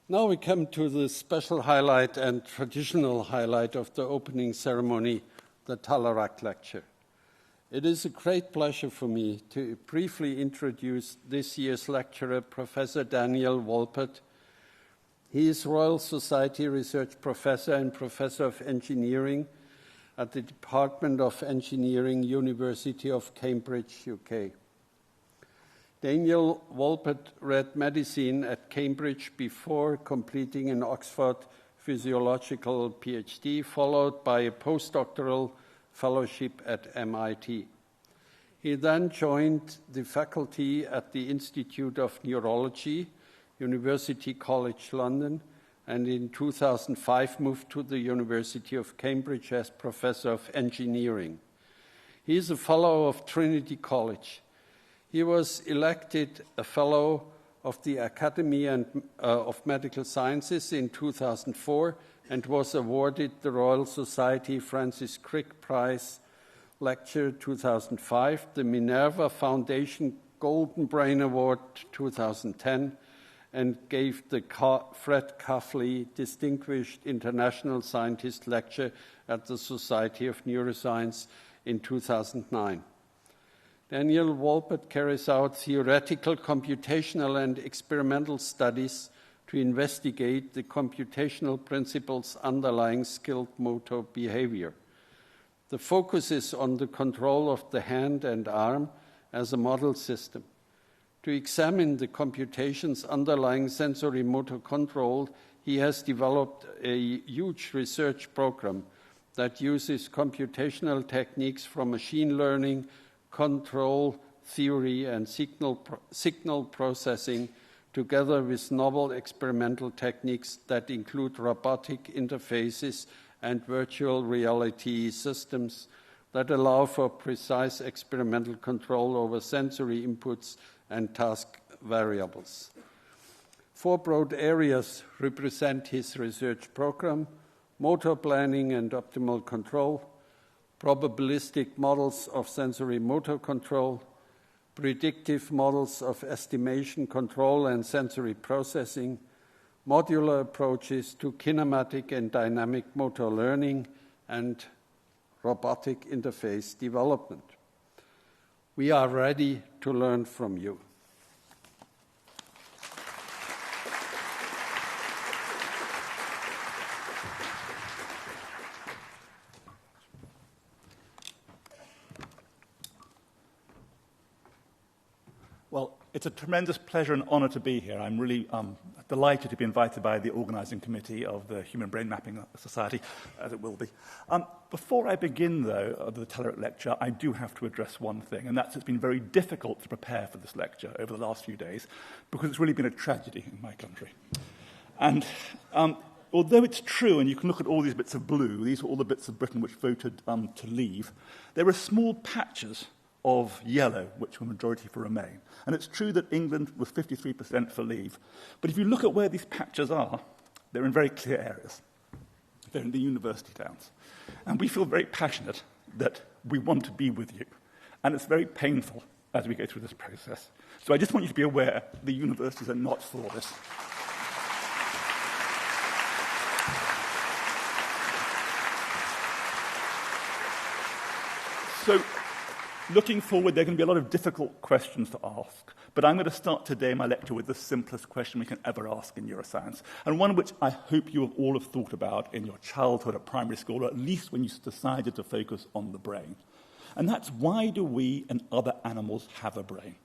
Now we come to the special highlight and traditional highlight of the opening ceremony, the Talairach Lecture. It is a great pleasure for me to briefly introduce this year's lecturer, Professor Daniel Wolpert. He is Royal Society Research Professor and Professor of Engineering at the Department of Engineering, University of Cambridge, UK. Daniel Wolpert read medicine at Cambridge before completing an Oxford physiological PhD, followed by a postdoctoral fellowship at MIT. He then joined the faculty at the Institute of Neurology, University College London, and in 2005 moved to the University of Cambridge as Professor of Engineering. He is a Fellow of Trinity College. He was elected a Fellow of the Academy of Medical Sciences in 2004 and was awarded the Royal Society Francis Crick Prize Lecture 2005, the Minerva Foundation Golden Brain Award 2010, and gave the Fred Cuffley Distinguished International Scientist Lecture at the Society of Neuroscience in 2009. Daniel Wolpert carries out theoretical, computational, and experimental studies to investigate the computational principles underlying skilled motor behavior. The focus is on the control of the hand and arm as a model system. To examine the computations underlying sensorimotor control, he has developed a huge research program that uses computational techniques from machine learning, control theory, and signal processing, together with novel experimental techniques that include robotic interfaces and virtual reality systems that allow for precise experimental control over sensory inputs and task variables. 4 broad areas represent his research program: motor planning and optimal control, probabilistic models of sensory motor control, predictive models of estimation control and sensory processing, modular approaches to kinematic and dynamic motor learning, and robotic interface development. We are ready to learn from you. Well, it's a tremendous pleasure and honor to be here. I'm really delighted to be invited by the organizing committee of the Human Brain Mapping Society, as it will be. Before I begin, though, the Talairach Lecture, I do have to address one thing, and that's it's been very difficult to prepare for this lecture over the last few days because it's really been a tragedy in my country. And although it's true, and you can look at all these bits of blue, these are all the bits of Britain which voted to leave, there are small patches of yellow, which were majority for Remain. And it's true that England was 53% for Leave. But if you look at where these patches are, they're in very clear areas. They're in the university towns. And we feel very passionate that we want to be with you. And it's very painful as we go through this process. So I just want you to be aware the universities are not for this. So, looking forward, there are going to be a lot of difficult questions to ask, but I'm going to start today my lecture with the simplest question we can ever ask in neuroscience, and one which I hope you all have thought about in your childhood at primary school, or at least when you decided to focus on the brain. And that's, why do we and other animals have a brain?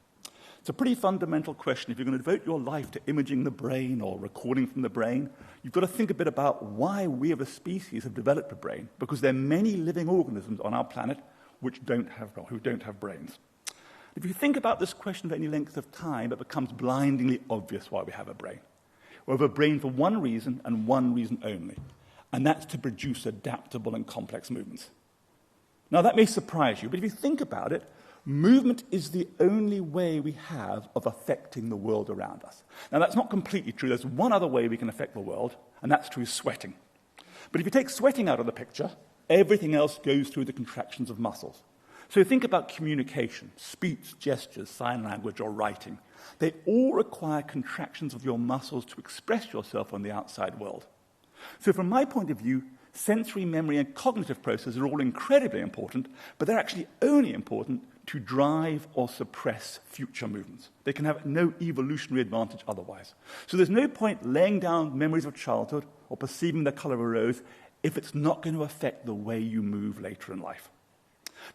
It's a pretty fundamental question. If you're going to devote your life to imaging the brain or recording from the brain, you've got to think a bit about why we as a species have developed a brain, because there are many living organisms on our planet who don't have brains. If you think about this question for any length of time, it becomes blindingly obvious why we have a brain. We have a brain for one reason and one reason only, and that's to produce adaptable and complex movements. Now, that may surprise you, but if you think about it, movement is the only way we have of affecting the world around us. Now, that's not completely true. There's one other way we can affect the world, and that's through sweating. But if you take sweating out of the picture, everything else goes through the contractions of muscles. So think about communication, speech, gestures, sign language, or writing. They all require contractions of your muscles to express yourself on the outside world. So from my point of view, sensory, memory, and cognitive processes are all incredibly important, but they're actually only important to drive or suppress future movements. They can have no evolutionary advantage otherwise. So there's no point laying down memories of childhood or perceiving the color of a rose if it's not going to affect the way you move later in life.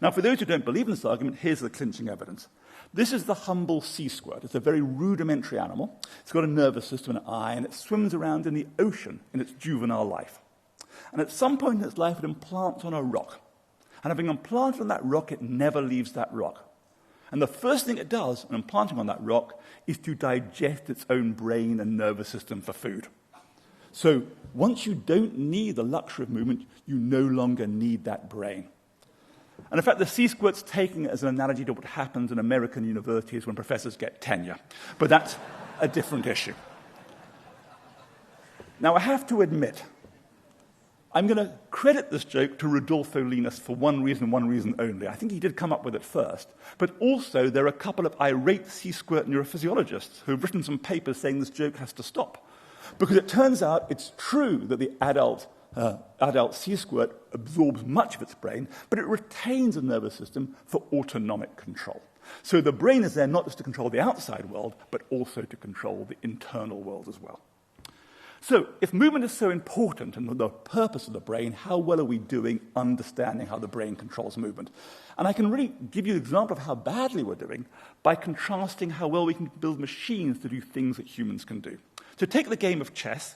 Now, for those who don't believe in this argument, here's the clinching evidence. This is the humble sea squirt. It's a very rudimentary animal. It's got a nervous system and an eye, and it swims around in the ocean in its juvenile life. And at some point in its life, it implants on a rock. And having implanted on that rock, it never leaves that rock. And the first thing it does, in implanting on that rock, is to digest its own brain and nervous system for food. So once you don't need the luxury of movement, you no longer need that brain. And in fact, the sea squirt's taken as an analogy to what happens in American universities when professors get tenure. But that's a different issue. Now, I have to admit, I'm going to credit this joke to Rodolfo Linus for one reason only. I think he did come up with it first. But also, there are a couple of irate sea squirt neurophysiologists who have written some papers saying this joke has to stop. Because it turns out it's true that the adult sea squirt absorbs much of its brain, but it retains a nervous system for autonomic control. So the brain is there not just to control the outside world, but also to control the internal world as well. So if movement is so important and the purpose of the brain, how well are we doing understanding how the brain controls movement? And I can really give you an example of how badly we're doing by contrasting how well we can build machines to do things that humans can do. So take the game of chess.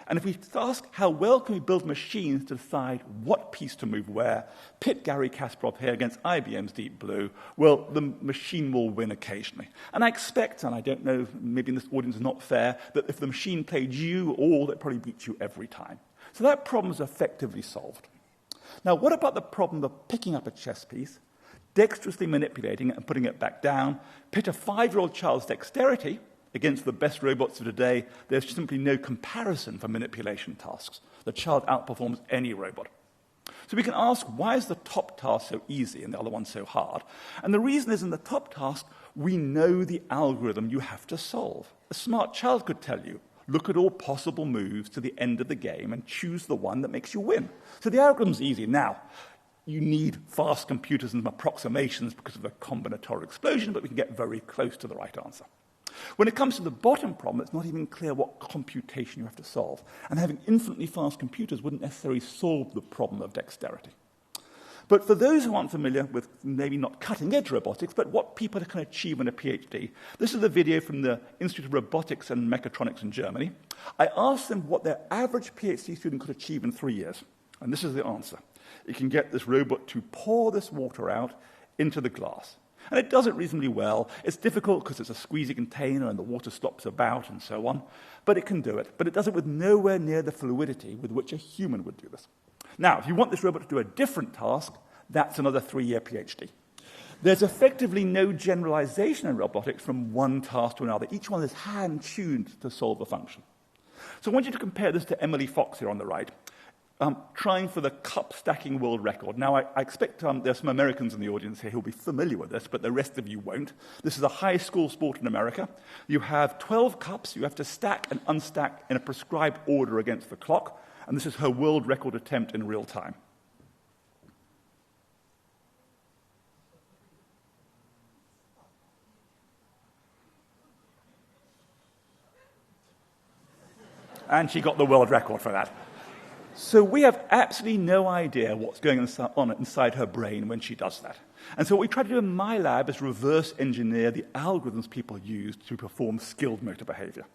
And if we ask how well can we build machines to decide what piece to move where, pit Garry Kasparov here against IBM's Deep Blue, well, the machine will win occasionally. And I expect, and I don't know, maybe in this audience is not fair, that if the machine played you all, it probably beats you every time. So that problem is effectively solved. Now, what about the problem of picking up a chess piece, dexterously manipulating it and putting it back down, pit a 5-year-old child's dexterity against the best robots of today? There's simply no comparison for manipulation tasks. The child outperforms any robot. So we can ask, why is the top task so easy and the other one so hard? And the reason is, in the top task, we know the algorithm you have to solve. A smart child could tell you, look at all possible moves to the end of the game and choose the one that makes you win. So the algorithm's easy. Now, you need fast computers and approximations because of the combinatorial explosion, but we can get very close to the right answer. When it comes to the bottom problem, it's not even clear what computation you have to solve. And having infinitely fast computers wouldn't necessarily solve the problem of dexterity. But for those who aren't familiar with maybe not cutting-edge robotics, but what people can achieve in a PhD, this is a video from the Institute of Robotics and Mechatronics in Germany. I asked them what their average PhD student could achieve in 3 years. And this is the answer. It can get this robot to pour this water out into the glass. And it does it reasonably well. It's difficult because it's a squeezy container and the water stops about and so on. But it can do it. But it does it with nowhere near the fluidity with which a human would do this. Now, if you want this robot to do a different task, that's another 3-year PhD. There's effectively no generalization in robotics from one task to another. Each one is hand-tuned to solve a function. So I want you to compare this to Emily Fox here on the right, trying for the cup-stacking world record. Now, I expect there's some Americans in the audience here who will be familiar with this, but the rest of you won't. This is a high school sport in America. You have 12 cups. You have to stack and unstack in a prescribed order against the clock, and this is her world record attempt in real time. And she got the world record for that. So we have absolutely no idea what's going on inside her brain when she does that. And so what we try to do in my lab is reverse engineer the algorithms people use to perform skilled motor behavior.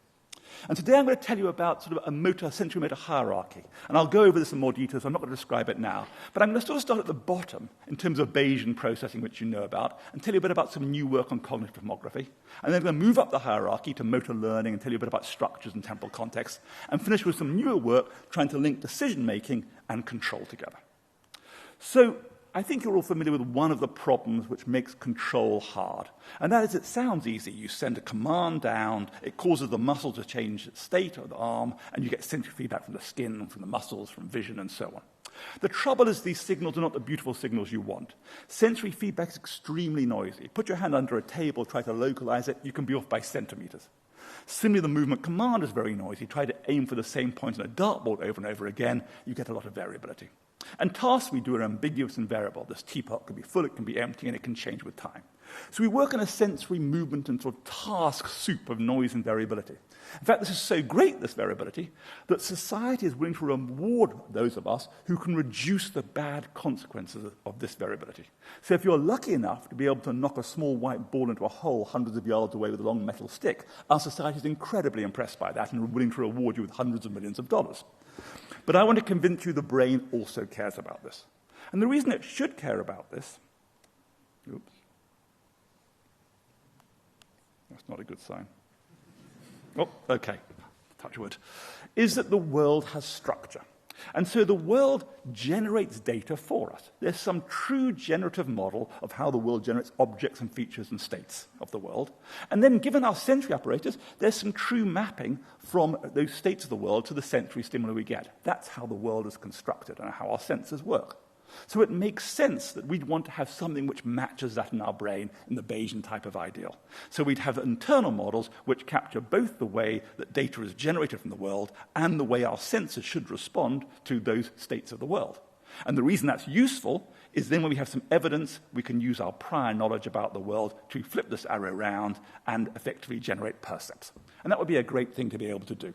And today I'm going to tell you about sort of a sensorimotor hierarchy. And I'll go over this in more detail, so I'm not going to describe it now. But I'm going to sort of start at the bottom in terms of Bayesian processing, which you know about, and tell you a bit about some new work on cognitive tomography. And then I'm going to move up the hierarchy to motor learning and tell you a bit about structures and temporal context, and finish with some newer work trying to link decision-making and control together. So I think you're all familiar with one of the problems which makes control hard. And that is, it sounds easy. You send a command down, it causes the muscle to change its state of the arm, and you get sensory feedback from the skin, from the muscles, from vision, and so on. The trouble is these signals are not the beautiful signals you want. Sensory feedback is extremely noisy. Put your hand under a table, try to localize it, you can be off by centimeters. Similarly, the movement command is very noisy. Try to aim for the same point on a dartboard over and over again, you get a lot of variability. And tasks we do are ambiguous and variable. This teapot can be full, it can be empty, and it can change with time. So we work in a sensory movement and sort of task soup of noise and variability. In fact, this is so great, this variability, that society is willing to reward those of us who can reduce the bad consequences of this variability. So if you're lucky enough to be able to knock a small white ball into a hole hundreds of yards away with a long metal stick, our society is incredibly impressed by that and are willing to reward you with hundreds of millions of dollars. But I want to convince you the brain also cares about this. And the reason it should care about this, oops, that's not a good sign. Oh, okay, touch wood, is that the world has structure. And so the world generates data for us. There's some true generative model of how the world generates objects and features and states of the world. And then given our sensory apparatus, there's some true mapping from those states of the world to the sensory stimuli we get. That's how the world is constructed and how our senses work. So it makes sense that we'd want to have something which matches that in our brain in the Bayesian type of ideal. So we'd have internal models which capture both the way that data is generated from the world and the way our senses should respond to those states of the world. And the reason that's useful is then when we have some evidence, we can use our prior knowledge about the world to flip this arrow around and effectively generate percepts. And that would be a great thing to be able to do.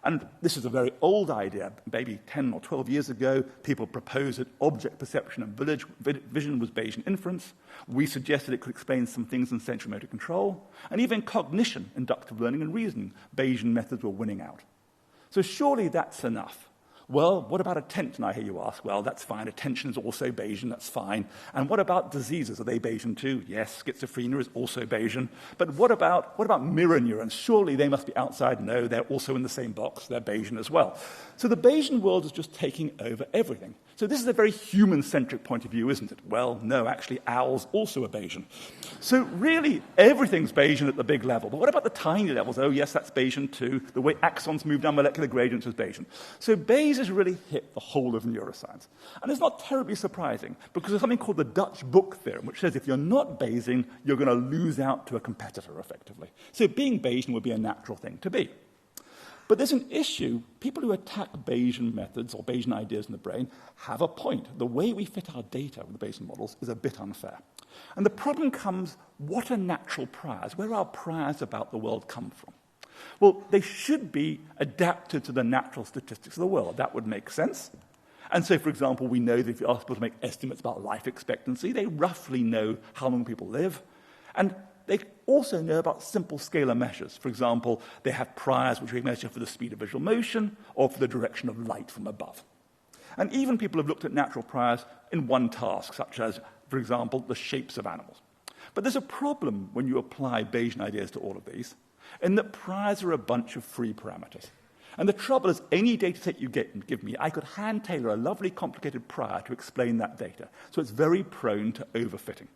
And this is a very old idea. Maybe 10 or 12 years ago, people proposed that object perception and vision was Bayesian inference. We suggested it could explain some things in sensorimotor control. And even cognition, inductive learning and reasoning, Bayesian methods were winning out. So surely that's enough. Well, what about attention, I hear you ask? Well, that's fine. Attention is also Bayesian, that's fine. And what about diseases? Are they Bayesian too? Yes, schizophrenia is also Bayesian. But what about mirror neurons? Surely they must be outside. No, they're also in the same box. They're Bayesian as well. So the Bayesian world is just taking over everything. So this is a very human-centric point of view, isn't it? Well, no, actually, owls also are Bayesian. So really, everything's Bayesian at the big level. But what about the tiny levels? Oh, yes, that's Bayesian too. The way axons move down molecular gradients is Bayesian. So Bayes has really hit the whole of neuroscience. And it's not terribly surprising, because there's something called the Dutch book theorem, which says if you're not Bayesian, you're going to lose out to a competitor, effectively. So being Bayesian would be a natural thing to be. But there's an issue. People who attack Bayesian methods or Bayesian ideas in the brain have a point. The way we fit our data with the Bayesian models is a bit unfair. And the problem comes, what are natural priors? Where are our priors about the world come from? Well, they should be adapted to the natural statistics of the world. That would make sense. And so, for example, we know that if you ask people to make estimates about life expectancy, they roughly know how long people live. And they also know about simple scalar measures. For example, they have priors which we measure for the speed of visual motion or for the direction of light from above. And even people have looked at natural priors in one task, such as, for example, the shapes of animals. But there's a problem when you apply Bayesian ideas to all of these, in that priors are a bunch of free parameters. And the trouble is, any data set you give me, I could hand-tailor a lovely, complicated prior to explain that data. So it's very prone to overfitting.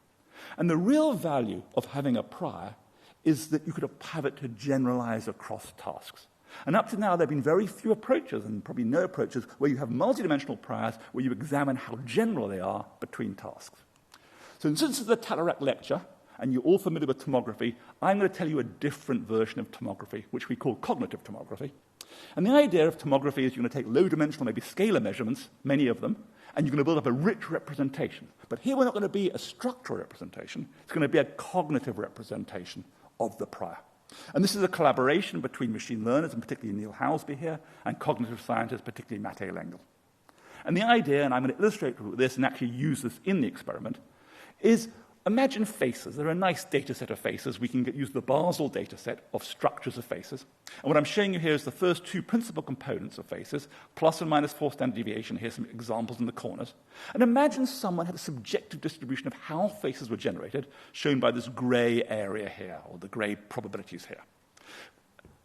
And the real value of having a prior is that you could have it to generalize across tasks. And up to now, there have been very few approaches, and probably no approaches, where you have multidimensional priors where you examine how general they are between tasks. So since this is the Talairach Lecture, and you're all familiar with tomography, I'm going to tell you a different version of tomography, which we call cognitive tomography. And the idea of tomography is you're going to take low-dimensional, maybe scalar measurements, many of them, and you're going to build up a rich representation. But here we're not going to be a structural representation. It's going to be a cognitive representation of the prior. And this is a collaboration between machine learners, and particularly Neil Housby here, and cognitive scientists, particularly Matt Lengel. And the idea, and I'm going to illustrate this and actually use this in the experiment, is imagine faces. They're a nice data set of faces. We can use the Basel data set of structures of faces. And what I'm showing you here is the first two principal components of faces, plus and minus 4 standard deviation. Here's some examples in the corners. And imagine someone had a subjective distribution of how faces were generated, shown by this gray area here, or the gray probabilities here.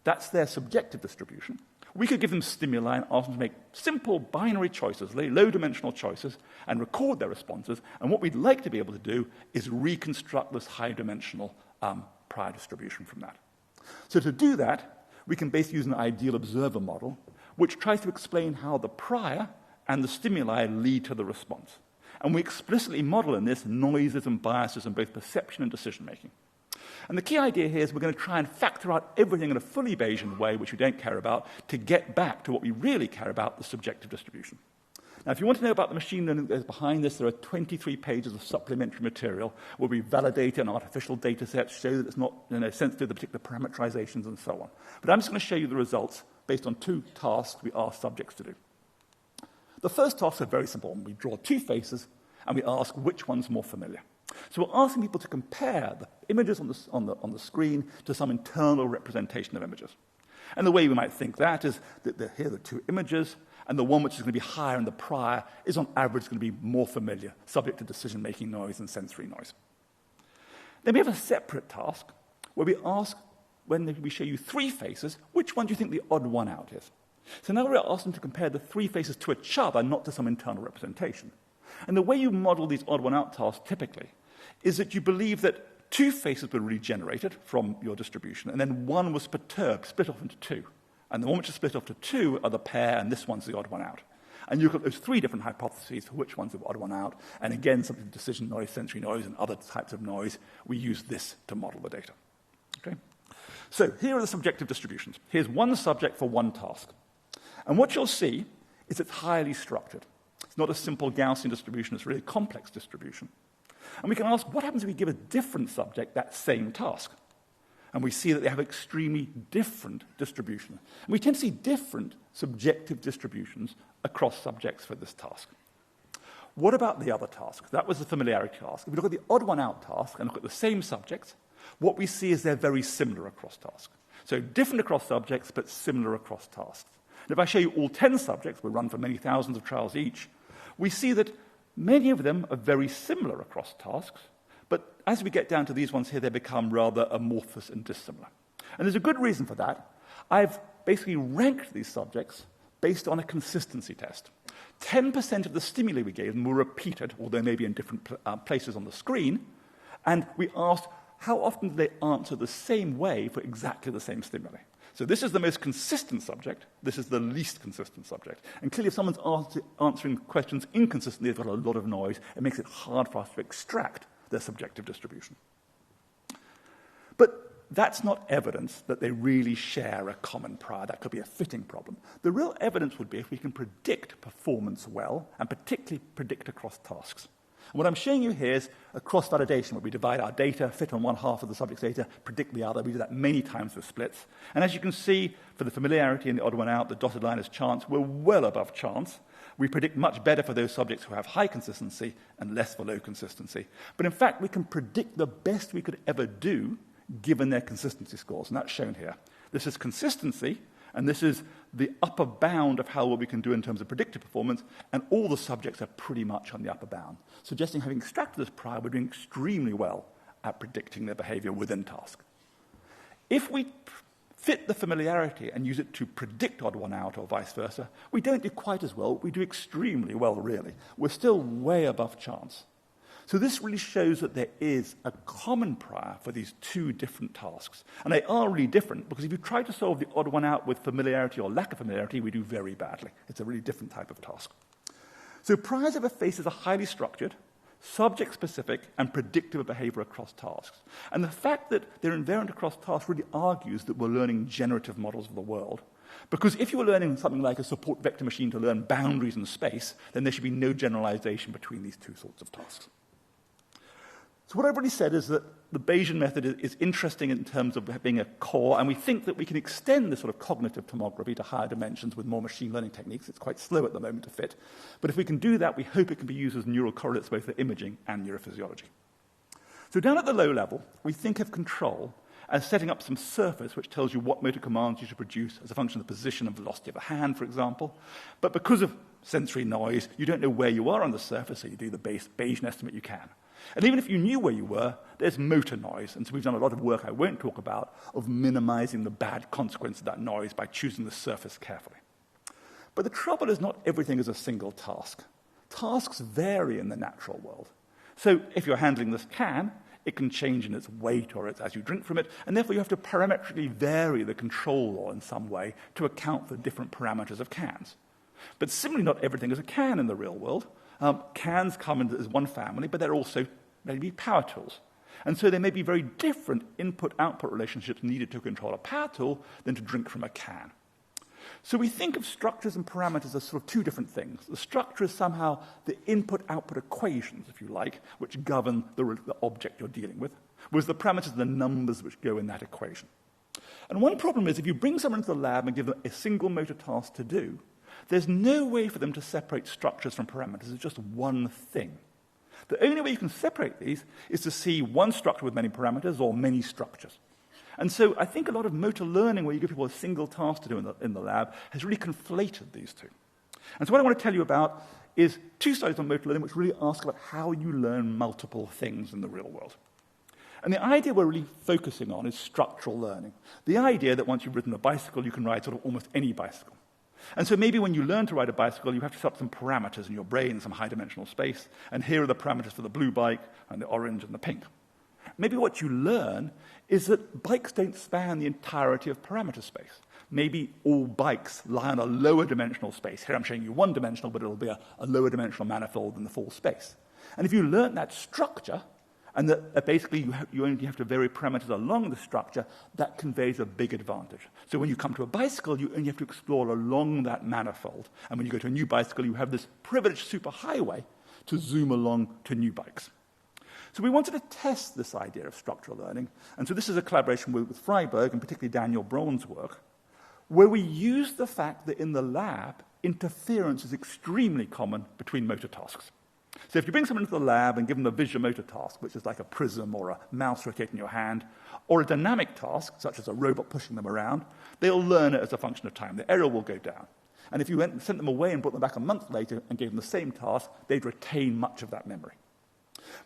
That's their subjective distribution. We could give them stimuli and ask them to make simple binary choices, low-dimensional choices, and record their responses. And what we'd like to be able to do is reconstruct this high-dimensional prior distribution from that. So to do that, we can basically use an ideal observer model, which tries to explain how the prior and the stimuli lead to the response. And we explicitly model in this noises and biases in both perception and decision-making. And the key idea here is we're going to try and factor out everything in a fully Bayesian way, which we don't care about, to get back to what we really care about, the subjective distribution. Now, if you want to know about the machine learning that is behind this, there are 23 pages of supplementary material where we validate an artificial data set, show that it's not sensitive to the particular parameterizations and so on. But I'm just going to show you the results based on 2 tasks we ask subjects to do. The first task is very simple. We draw 2 faces, and we ask which one's more familiar. So we're asking people to compare the images on the screen to some internal representation of images. And the way we might think that is that here are the 2 images, and the one which is going to be higher in the prior is on average going to be more familiar, subject to decision-making noise and sensory noise. Then we have a separate task where we ask, when we show you 3 faces, which one do you think the odd one out is? So now we're asking to compare the 3 faces to each other, not to some internal representation. And the way you model these odd one out tasks typically is that you believe that 2 faces were regenerated from your distribution, and then one was perturbed, split off into 2. And the one which is split off to 2 are the pair, and this one's the odd one out. And you've got those 3 different hypotheses for which one's the odd one out. And again, something decision noise, sensory noise, and other types of noise. We use this to model the data. Okay? So here are the subjective distributions. Here's one subject for one task. And what you'll see is it's highly structured. It's not a simple Gaussian distribution, it's a really complex distribution. And we can ask, what happens if we give a different subject that same task? And we see that they have extremely different distribution. And we tend to see different subjective distributions across subjects for this task. What about the other task? That was the familiarity task. If we look at the odd one out task and look at the same subjects, what we see is they're very similar across tasks. So different across subjects, but similar across tasks. And if I show you all 10 subjects, we run for many thousands of trials each, we see that many of them are very similar across tasks, but as we get down to these ones here, they become rather amorphous and dissimilar. And there's a good reason for that. I've basically ranked these subjects based on a consistency test. 10% of the stimuli we gave them were repeated, although maybe in different places on the screen, and we asked how often do they answer the same way for exactly the same stimuli. So this is the most consistent subject, this is the least consistent subject. And clearly if someone's answering questions inconsistently, they've got a lot of noise, it makes it hard for us to extract their subjective distribution. But that's not evidence that they really share a common prior. That could be a fitting problem. The real evidence would be if we can predict performance well, and particularly predict across tasks. And what I'm showing you here is a cross-validation, where we divide our data, fit on one half of the subject's data, predict the other. We do that many times with splits. And as you can see, for the familiarity and the odd one out, the dotted line is chance. We're well above chance. We predict much better for those subjects who have high consistency and less for low consistency. But in fact, we can predict the best we could ever do given their consistency scores, and that's shown here. This is consistency, and this is the upper bound of how well we can do in terms of predictive performance, and all the subjects are pretty much on the upper bound, suggesting having extracted this prior, we're doing extremely well at predicting their behavior within task. If we fit the familiarity and use it to predict odd one out or vice versa, we don't do quite as well. We do extremely well, really. We're still way above chance. So this really shows that there is a common prior for these 2 different tasks. And they are really different, because if you try to solve the odd one out with familiarity or lack of familiarity, we do very badly. It's a really different type of task. So priors of a faces are highly structured, subject-specific, and predictive of behavior across tasks. And the fact that they're invariant across tasks really argues that we're learning generative models of the world. Because if you were learning something like a support vector machine to learn boundaries in space, then there should be no generalization between these 2 sorts of tasks. So what I've already said is that the Bayesian method is interesting in terms of being a core, and we think that we can extend this sort of cognitive tomography to higher dimensions with more machine learning techniques. It's quite slow at the moment to fit. But if we can do that, we hope it can be used as neural correlates both for imaging and neurophysiology. So down at the low level, we think of control as setting up some surface which tells you what motor commands you should produce as a function of the position and velocity of a hand, for example. But because of sensory noise, you don't know where you are on the surface, so you do the base Bayesian estimate you can. And even if you knew where you were, there's motor noise. And so we've done a lot of work I won't talk about of minimizing the bad consequence of that noise by choosing the surface carefully. But the trouble is not everything is a single task. Tasks vary in the natural world. So if you're handling this can, it can change in its weight or as you drink from it, and therefore you have to parametrically vary the control law in some way to account for different parameters of cans. But similarly, not everything is a can in the real world. Cans come in as one family, but they're also maybe power tools. And so there may be very different input-output relationships needed to control a power tool than to drink from a can. So we think of structures and parameters as sort of two different things. The structure is somehow the input-output equations, if you like, which govern the object you're dealing with, whereas the parameters are the numbers which go in that equation. And one problem is if you bring someone into the lab and give them a single motor task to do, there's no way for them to separate structures from parameters. It's just one thing. The only way you can separate these is to see one structure with many parameters or many structures. And so I think a lot of motor learning, where you give people a single task to do in the lab, has really conflated these two. And so what I want to tell you about is two sides of motor learning which really ask about how you learn multiple things in the real world. And the idea we're really focusing on is structural learning. The idea that once you've ridden a bicycle, you can ride sort of almost any bicycle. And so maybe when you learn to ride a bicycle, you have to set up some parameters in your brain, some high-dimensional space, and here are the parameters for the blue bike and the orange and the pink. Maybe what you learn is that bikes don't span the entirety of parameter space. Maybe all bikes lie on a lower dimensional space. Here I'm showing you one dimensional, but it'll be a lower dimensional manifold than the full space. And if you learn that structure, and that basically you only have to vary parameters along the structure, that conveys a big advantage. So when you come to a bicycle, you only have to explore along that manifold. And when you go to a new bicycle, you have this privileged superhighway to zoom along to new bikes. So we wanted to test this idea of structural learning. And so this is a collaboration with Freiberg, and particularly Daniel Braun's work, where we use the fact that in the lab, interference is extremely common between motor tasks. So if you bring someone into the lab and give them a visual motor task, which is like a prism or a mouse rotating your hand, or a dynamic task, such as a robot pushing them around, they'll learn it as a function of time. The error will go down. And if you went and sent them away and brought them back a month later and gave them the same task, they'd retain much of that memory.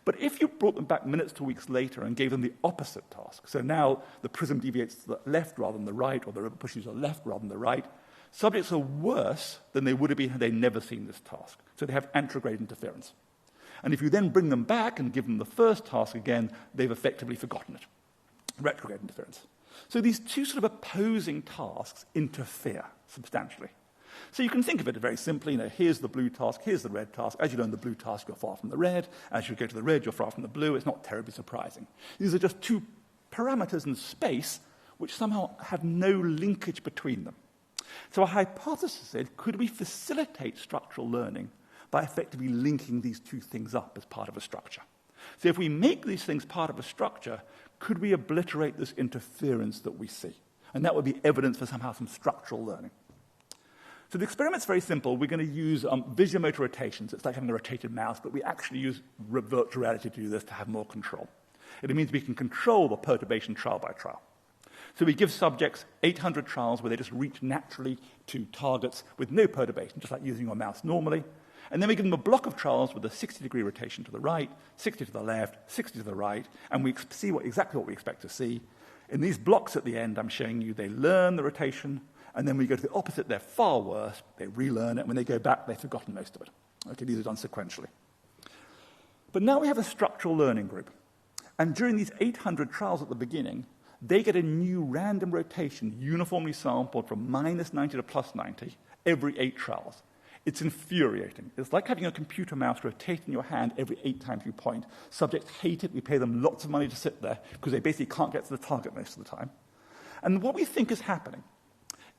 But if you brought them back minutes to weeks later and gave them the opposite task, so now the prism deviates to the left rather than the right, or the robot pushes to the left rather than the right, subjects are worse than they would have been had they never seen this task. So they have anterograde interference. And if you then bring them back and give them the first task again, they've effectively forgotten it. Retrograde interference. So these two sort of opposing tasks interfere substantially. So you can think of it very simply, here's the blue task, here's the red task. As you learn the blue task, you're far from the red. As you go to the red, you're far from the blue. It's not terribly surprising. These are just two parameters in space which somehow have no linkage between them. So our hypothesis is, could we facilitate structural learning by effectively linking these two things up as part of a structure? So if we make these things part of a structure, could we obliterate this interference that we see? And that would be evidence for somehow some structural learning. So the experiment's very simple. We're going to use visual motor rotations. It's like having a rotated mouse, but we actually use virtual reality to do this to have more control. It means we can control the perturbation trial by trial. So we give subjects 800 trials where they just reach naturally to targets with no perturbation, just like using your mouse normally. And then we give them a block of trials with a 60-degree rotation to the right, 60 to the left, 60 to the right, and we see exactly what we expect to see. In these blocks at the end, I'm showing you they learn the rotation, and then we go to the opposite, they're far worse, they relearn it, when they go back, they've forgotten most of it. Okay, these are done sequentially. But now we have a structural learning group. And during these 800 trials at the beginning, they get a new random rotation uniformly sampled from minus 90 to plus 90 every 8 trials. It's infuriating. It's like having a computer mouse rotate in your hand every 8 times you point. Subjects hate it. We pay them lots of money to sit there because they basically can't get to the target most of the time. And what we think is happening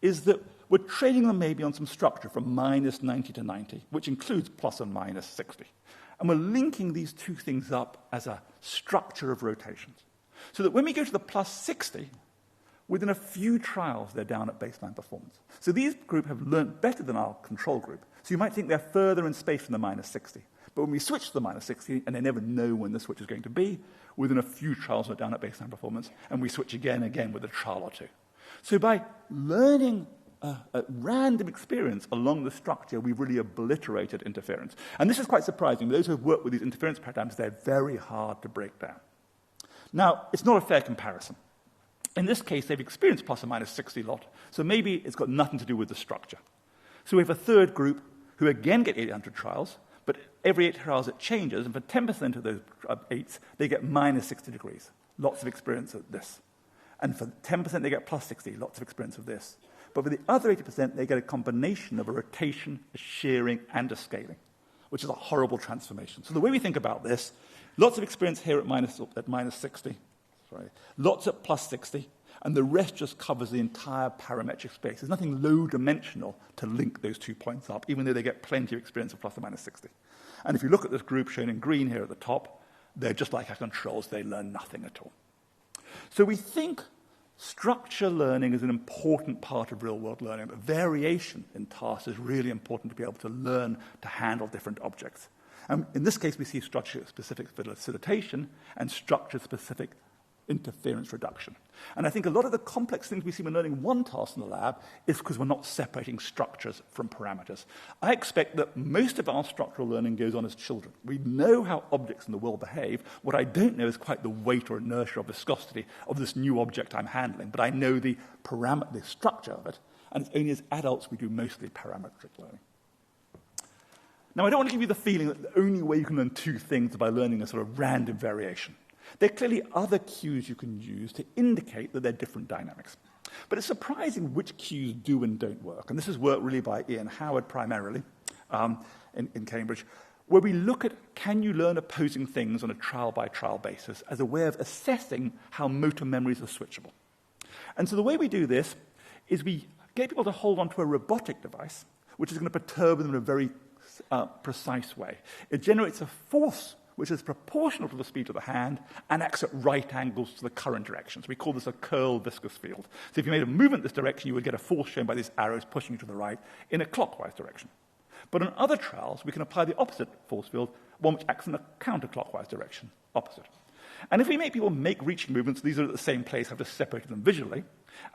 is that we're training them maybe on some structure from minus 90 to 90, which includes plus and minus 60. And we're linking these two things up as a structure of rotations. So that when we go to the plus 60, within a few trials, they're down at baseline performance. So these group have learned better than our control group. So you might think they're further in space from the minus 60. But when we switch to the minus 60, and they never know when the switch is going to be, within a few trials, we're down at baseline performance, and we switch again with a trial or two. So by learning a random experience along the structure, we've really obliterated interference. And this is quite surprising. Those who have worked with these interference paradigms, they're very hard to break down. Now, it's not a fair comparison. In this case, they've experienced plus or minus 60 a lot, so maybe it's got nothing to do with the structure. So we have a third group who again get 800 trials, but every 8 trials it changes, and for 10% of those 8s, they get minus 60 degrees, lots of experience of this. And for 10% they get plus 60, lots of experience of this. But for the other 80%, they get a combination of a rotation, a shearing, and a scaling, which is a horrible transformation. So the way we think about this, lots of experience here at minus 60, lots at plus 60, and the rest just covers the entire parametric space. There's nothing low-dimensional to link those 2 points up, even though they get plenty of experience at plus or minus 60. And if you look at this group shown in green here at the top, they're just like our controls. They learn nothing at all. So we think structure learning is an important part of real-world learning. But variation in tasks is really important to be able to learn to handle different objects. And in this case, we see structure-specific facilitation and structure-specific interference reduction. And I think a lot of the complex things we see when learning one task in the lab is because we're not separating structures from parameters. I expect that most of our structural learning goes on as children. We know how objects in the world behave. What I don't know is quite the weight or inertia or viscosity of this new object I'm handling, but I know the structure of it, and it's only as adults we do mostly parametric learning. Now, I don't want to give you the feeling that the only way you can learn two things is by learning a sort of random variation. There are clearly other cues you can use to indicate that there are different dynamics. But it's surprising which cues do and don't work. And this is work really by Ian Howard primarily in Cambridge, where we look at can you learn opposing things on a trial-by-trial basis as a way of assessing how motor memories are switchable. And so the way we do this is we get people to hold onto a robotic device, which is going to perturb them in a very precise way. It generates a force which is proportional to the speed of the hand and acts at right angles to the current direction. So we call this a curl viscous field. So if you made a movement this direction, you would get a force shown by these arrows pushing you to the right in a clockwise direction. But in other trials, we can apply the opposite force field, one which acts in a counterclockwise direction, opposite. And if we make people make reaching movements, these are at the same place, I've just separated them visually,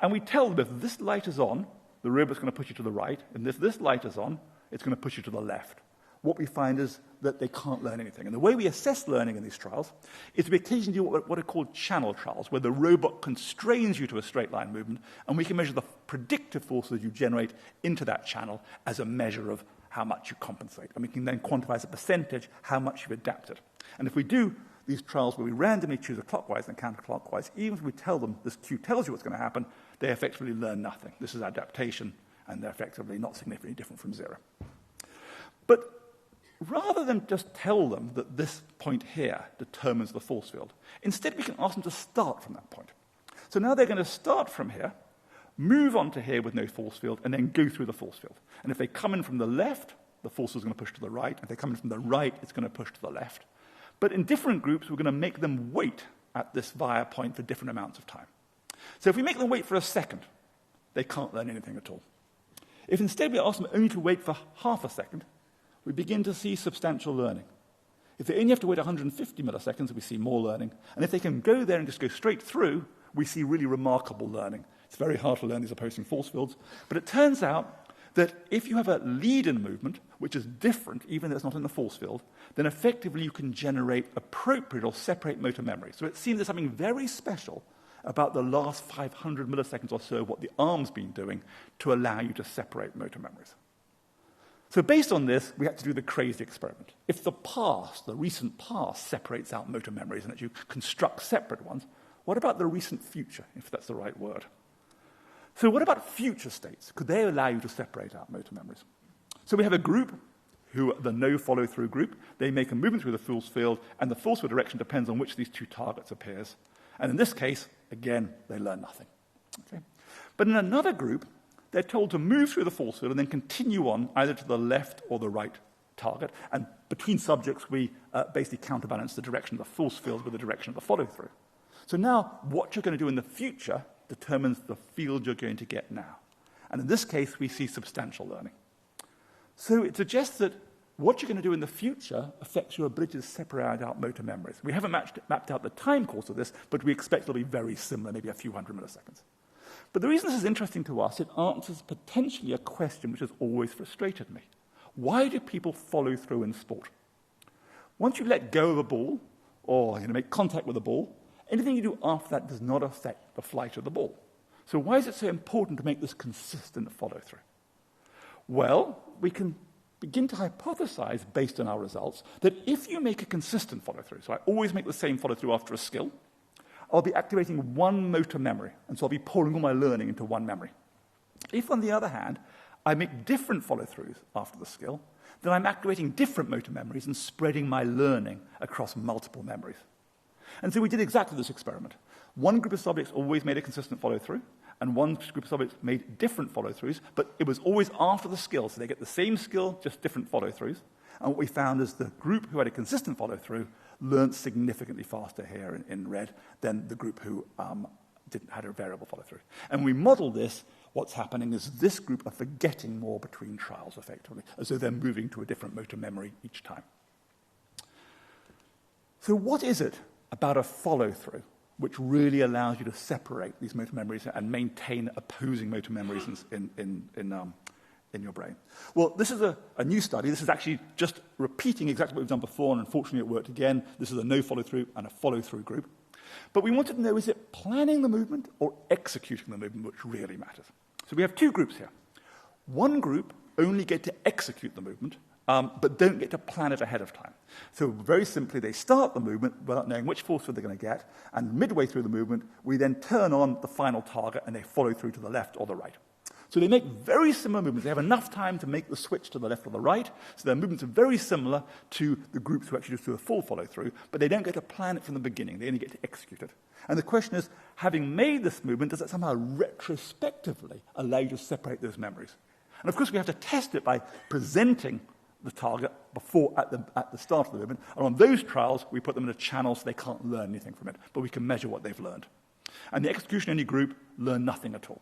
and we tell them if this light is on, the robot's going to push you to the right, and if this light is on, it's going to push you to the left. What we find is that they can't learn anything. And the way we assess learning in these trials is we occasionally do what are called channel trials, where the robot constrains you to a straight line movement, and we can measure the predictive forces you generate into that channel as a measure of how much you compensate. And we can then quantify as a percentage how much you've adapted. And if we do these trials where we randomly choose a clockwise and a counterclockwise, even if we tell them this cue tells you what's going to happen, they effectively learn nothing. This is adaptation, and they're effectively not significantly different from zero. But rather than just tell them that this point here determines the force field, instead we can ask them to start from that point. So now they're going to start from here, move on to here with no force field, and then go through the force field. And if they come in from the left, the force is going to push to the right. If they come in from the right, it's going to push to the left. But in different groups, we're going to make them wait at this via point for different amounts of time. So if we make them wait for a second, they can't learn anything at all. If instead we ask them only to wait for half a second, we begin to see substantial learning. If they only have to wait 150 milliseconds, we see more learning. And if they can go there and just go straight through, we see really remarkable learning. It's very hard to learn these opposing force fields. But it turns out that if you have a lead-in movement, which is different, even though it's not in the force field, then effectively you can generate appropriate or separate motor memory. So it seems there's something very special about the last 500 milliseconds or so of what the arm's been doing to allow you to separate motor memories. So based on this, we had to do the crazy experiment. If the past, the recent past, separates out motor memories and that you construct separate ones, what about the recent future, if that's the right word? So what about future states? Could they allow you to separate out motor memories? So we have a group, who the no follow-through group. They make a movement through the force field, and the force field direction depends on which of these two targets appears. And in this case, again, they learn nothing. Okay? But in another group, they're told to move through the force field and then continue on either to the left or the right target. And between subjects, we basically counterbalance the direction of the force field with the direction of the follow-through. So now what you're going to do in the future determines the field you're going to get now. And in this case, we see substantial learning. So it suggests that what you're going to do in the future affects your ability to separate out motor memories. We haven't mapped out the time course of this, but we expect it'll be very similar, maybe a few hundred milliseconds. But the reason this is interesting to us, it answers potentially a question which has always frustrated me. Why do people follow through in sport? Once you let go of a ball, or make contact with a ball, anything you do after that does not affect the flight of the ball. So why is it so important to make this consistent follow-through? Well, we can begin to hypothesize, based on our results, that if you make a consistent follow-through, so I always make the same follow-through after a skill, I'll be activating one motor memory, and so I'll be pouring all my learning into one memory. If, on the other hand, I make different follow-throughs after the skill, then I'm activating different motor memories and spreading my learning across multiple memories. And so we did exactly this experiment. One group of subjects always made a consistent follow-through, and one group of subjects made different follow-throughs, but it was always after the skill, so they get the same skill, just different follow-throughs. And what we found is the group who had a consistent follow-through learned significantly faster here in red than the group who didn't have a variable follow-through. And we modeled this. What's happening is this group are forgetting more between trials, effectively, as though they're moving to a different motor memory each time. So what is it about a follow-through which really allows you to separate these motor memories and maintain opposing motor memories in your brain? Well, this is a new study. This is actually just repeating exactly what we've done before, and unfortunately it worked again. This is a no follow-through and a follow-through group. But we wanted to know, is it planning the movement or executing the movement which really matters? So we have two groups here. One group only get to execute the movement, but don't get to plan it ahead of time. So very simply, they start the movement without knowing which force field they're going to get, and midway through the movement, we then turn on the final target and they follow through to the left or the right. So they make very similar movements. They have enough time to make the switch to the left or the right, so their movements are very similar to the groups who actually just do a full follow-through, but they don't get to plan it from the beginning. They only get to execute it. And the question is, having made this movement, does it somehow retrospectively allow you to separate those memories? And of course, we have to test it by presenting the target before at the start of the movement. And on those trials, we put them in a channel so they can't learn anything from it, but we can measure what they've learned. And the execution-only group learn nothing at all.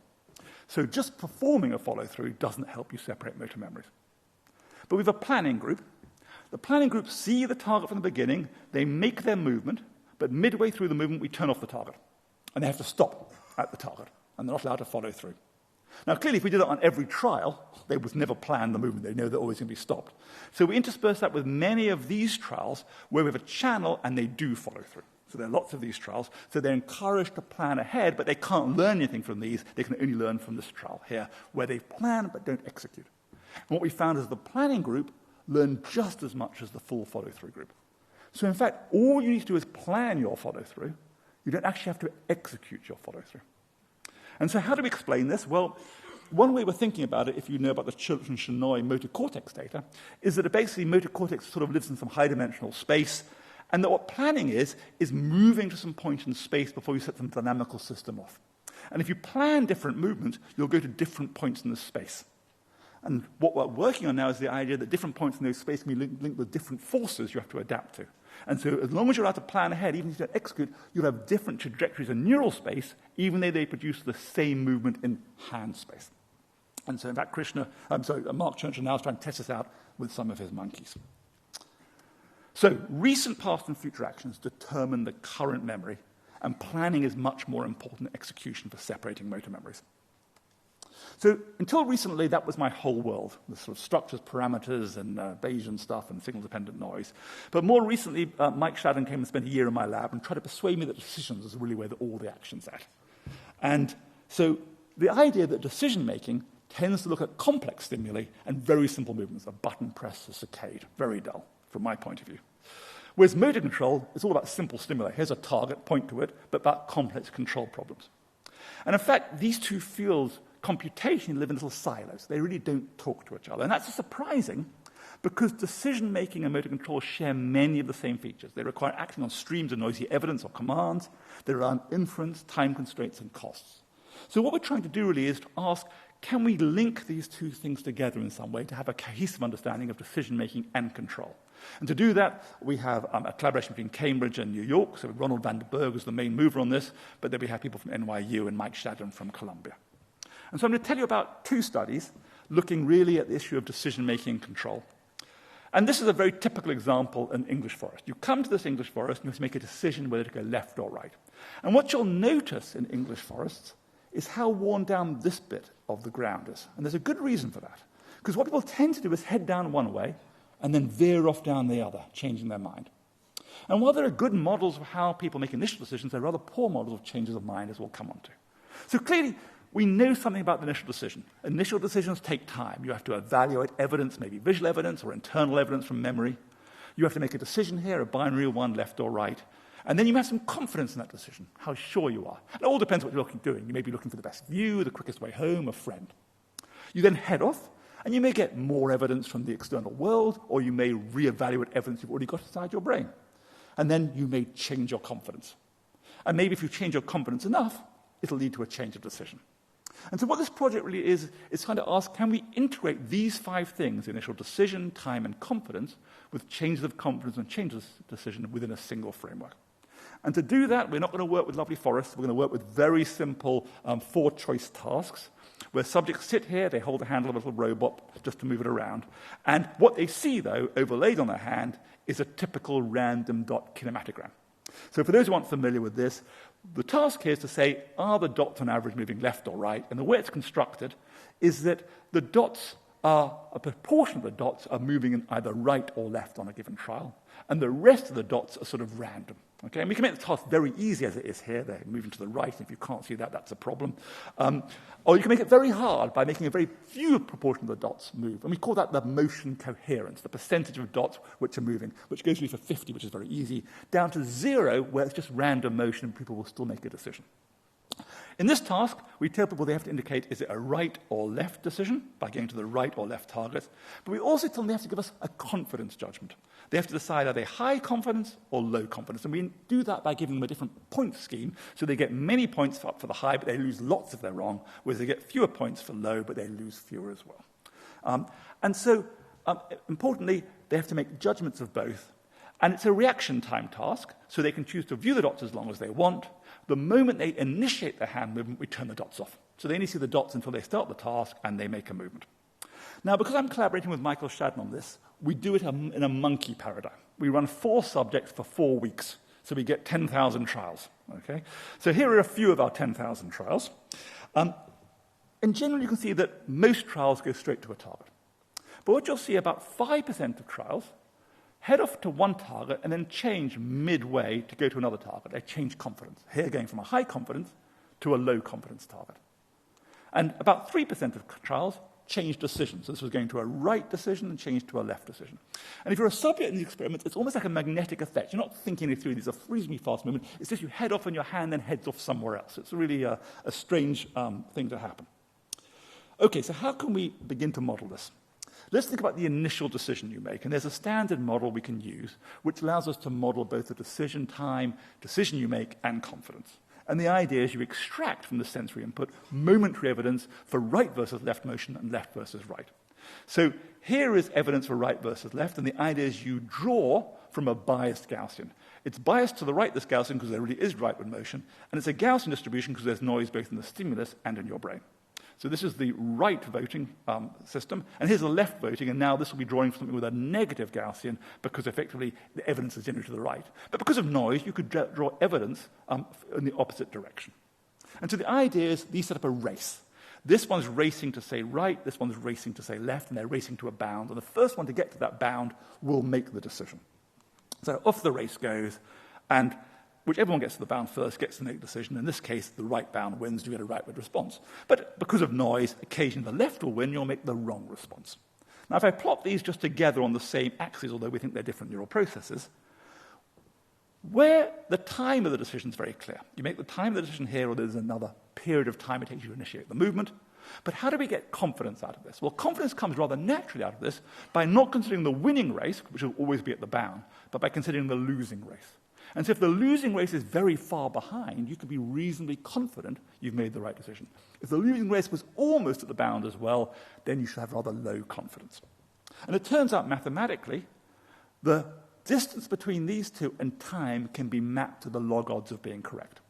So just performing a follow-through doesn't help you separate motor memories. But with a planning group, the planning group see the target from the beginning, they make their movement, but midway through the movement, we turn off the target. And they have to stop at the target, and they're not allowed to follow through. Now, clearly, if we did it on every trial, they would never plan the movement. They know they're always going to be stopped. So we intersperse that with many of these trials where we have a channel and they do follow through. So there are lots of these trials. So they're encouraged to plan ahead, but they can't learn anything from these. They can only learn from this trial here, where they plan but don't execute. And what we found is the planning group learn just as much as the full follow-through group. So in fact, all you need to do is plan your follow-through. You don't actually have to execute your follow-through. And so how do we explain this? Well, one way we're thinking about it, if you know about the Chilton-Shenoy motor cortex data, is that basically motor cortex sort of lives in some high-dimensional space, and that what planning is moving to some point in space before you set some dynamical system off. And if you plan different movements, you'll go to different points in the space. And what we're working on now is the idea that different points in those space can be linked with different forces you have to adapt to. And so as long as you're allowed to plan ahead, even if you don't execute, you'll have different trajectories in neural space, even though they produce the same movement in hand space. And so in fact, Mark Churchill now is trying to test this out with some of his monkeys. So recent, past, and future actions determine the current memory, and planning is much more important than execution for separating motor memories. So until recently, that was my whole world, the sort of structures, parameters, and Bayesian stuff, and signal-dependent noise. But more recently, Mike Shadden came and spent a year in my lab and tried to persuade me that decisions is really where all the action's at. And so the idea that decision-making tends to look at complex stimuli and very simple movements, a button press, a saccade, very dull from my point of view. Whereas motor control is all about simple stimuli. Here's a target, point to it, but about complex control problems. And in fact, these two fields computationally live in little silos. They really don't talk to each other. And that's surprising because decision-making and motor control share many of the same features. They require acting on streams of noisy evidence or commands. They rely on inference, time constraints, and costs. So what we're trying to do really is to ask, can we link these two things together in some way to have a cohesive understanding of decision-making and control? And to do that, we have a collaboration between Cambridge and New York. So Ronald van der Berg is the main mover on this, but then we have people from NYU and Mike Shadden from Columbia. And so I'm going to tell you about two studies looking really at the issue of decision-making and control. And this is a very typical example in English forest. You come to this English forest and you have to make a decision whether to go left or right. And what you'll notice in English forests is how worn down this bit of the ground is. And there's a good reason for that. Because what people tend to do is head down one way and then veer off down the other, changing their mind. And while there are good models of how people make initial decisions, there are rather poor models of changes of mind, as we'll come on to. So clearly, we know something about the initial decision. Initial decisions take time. You have to evaluate evidence, maybe visual evidence or internal evidence from memory. You have to make a decision here, a binary one, left or right. And then you have some confidence in that decision, how sure you are. It all depends what you're doing. You may be looking for the best view, the quickest way home, a friend. You then head off, and you may get more evidence from the external world, or you may reevaluate evidence you've already got inside your brain. And then you may change your confidence. And maybe if you change your confidence enough, it'll lead to a change of decision. And so what this project really is trying to ask, can we integrate these 5 things, initial decision, time, and confidence, with changes of confidence and changes of decision within a single framework? And to do that, we're not going to work with lovely forests. We're going to work with very simple 4-choice tasks, where subjects sit here, they hold the handle of a little robot just to move it around. And what they see, though, overlaid on their hand, is a typical random dot kinematogram. So for those who aren't familiar with this, the task here is to say, are the dots on average moving left or right? And the way it's constructed is that the dots are, a proportion of the dots are moving in either right or left on a given trial, and the rest of the dots are sort of random. Okay, and we can make the task very easy as it is here. They're moving to the right, and if you can't see that, that's a problem. Or you can make it very hard by making a very few proportion of the dots move. And we call that the motion coherence, the percentage of dots which are moving, which goes from 50, which is very easy, down to 0, where it's just random motion and people will still make a decision. In this task, we tell people they have to indicate, is it a right or left decision by going to the right or left target. But we also tell them they have to give us a confidence judgment. They have to decide, are they high confidence or low confidence? And we do that by giving them a different point scheme, so they get many points for the high, but they lose lots if they're wrong, whereas they get fewer points for low, but they lose fewer as well. Importantly, they have to make judgments of both. And it's a reaction time task, so they can choose to view the dots as long as they want. The moment they initiate the hand movement, we turn the dots off. So they only see the dots until they start the task and they make a movement. Now, because I'm collaborating with Michael Shadden on this, we do it in a monkey paradigm. We run 4 subjects for 4 weeks, so we get 10,000 trials. Okay? So here are a few of our 10,000 trials. In general, you can see that most trials go straight to a target. But what you'll see, about 5% of trials head off to one target and then change midway to go to another target. They change confidence. Here, going from a high confidence to a low confidence target. And about 3% of trials change decisions. So this was going to a right decision and changed to a left decision. And if you're a subject in these experiments, it's almost like a magnetic effect. You're not thinking it through. These are reasonably fast movement. It's just you head off and your hand then heads off somewhere else. It's really a strange thing to happen. Okay, so how can we begin to model this? Let's think about the initial decision you make. And there's a standard model we can use which allows us to model both the decision time, decision you make, and confidence. And the idea is you extract from the sensory input momentary evidence for right versus left motion and left versus right. So here is evidence for right versus left, and the idea is you draw from a biased Gaussian. It's biased to the right, this Gaussian, because there really is rightward motion, and it's a Gaussian distribution because there's noise both in the stimulus and in your brain. So this is the right voting system, and here's the left voting, and now this will be drawing from something with a negative Gaussian because effectively the evidence is generally to the right. But because of noise, you could draw evidence in the opposite direction. And so the idea is these set up a race. This one's racing to say right, this one's racing to say left, and they're racing to a bound, and the first one to get to that bound will make the decision. So off the race goes, and whichever one gets to the bound first gets to make the decision. In this case, the right bound wins, you get a rightward response. But because of noise, occasionally the left will win, you'll make the wrong response. Now, if I plot these just together on the same axis, although we think they're different neural processes, where the time of the decision is very clear. You make the time of the decision here, or there's another period of time it takes you to initiate the movement. But how do we get confidence out of this? Well, confidence comes rather naturally out of this by not considering the winning race, which will always be at the bound, but by considering the losing race. And so if the losing race is very far behind, you can be reasonably confident you've made the right decision. If the losing race was almost at the bound as well, then you should have rather low confidence. And it turns out mathematically, the distance between these two and time can be mapped to the log odds of being correct.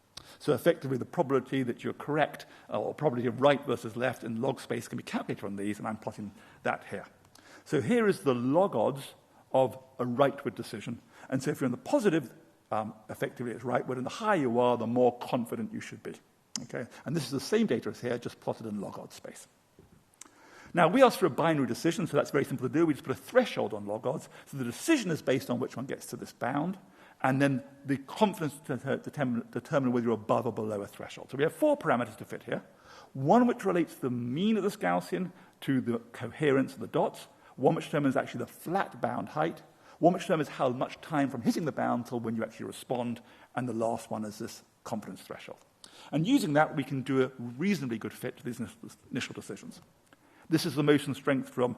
So effectively, the probability that you're correct, or probability of right versus left in log space can be calculated on these, and I'm plotting that here. So here is the log odds of a rightward decision. And so if you're in the positive, effectively it's rightward, and the higher you are, the more confident you should be. Okay? And this is the same data as here, just plotted in log odds space. Now, we asked for a binary decision, so that's very simple to do. We just put a threshold on log odds. So the decision is based on which one gets to this bound, and then the confidence determine whether you're above or below a threshold. So we have 4 parameters to fit here. One which relates the mean of this Gaussian to the coherence of the dots. One which determines actually the flat bound height. One which determines how much time from hitting the bound till when you actually respond. And the last one is this confidence threshold. And using that, we can do a reasonably good fit to these initial decisions. This is the motion strength from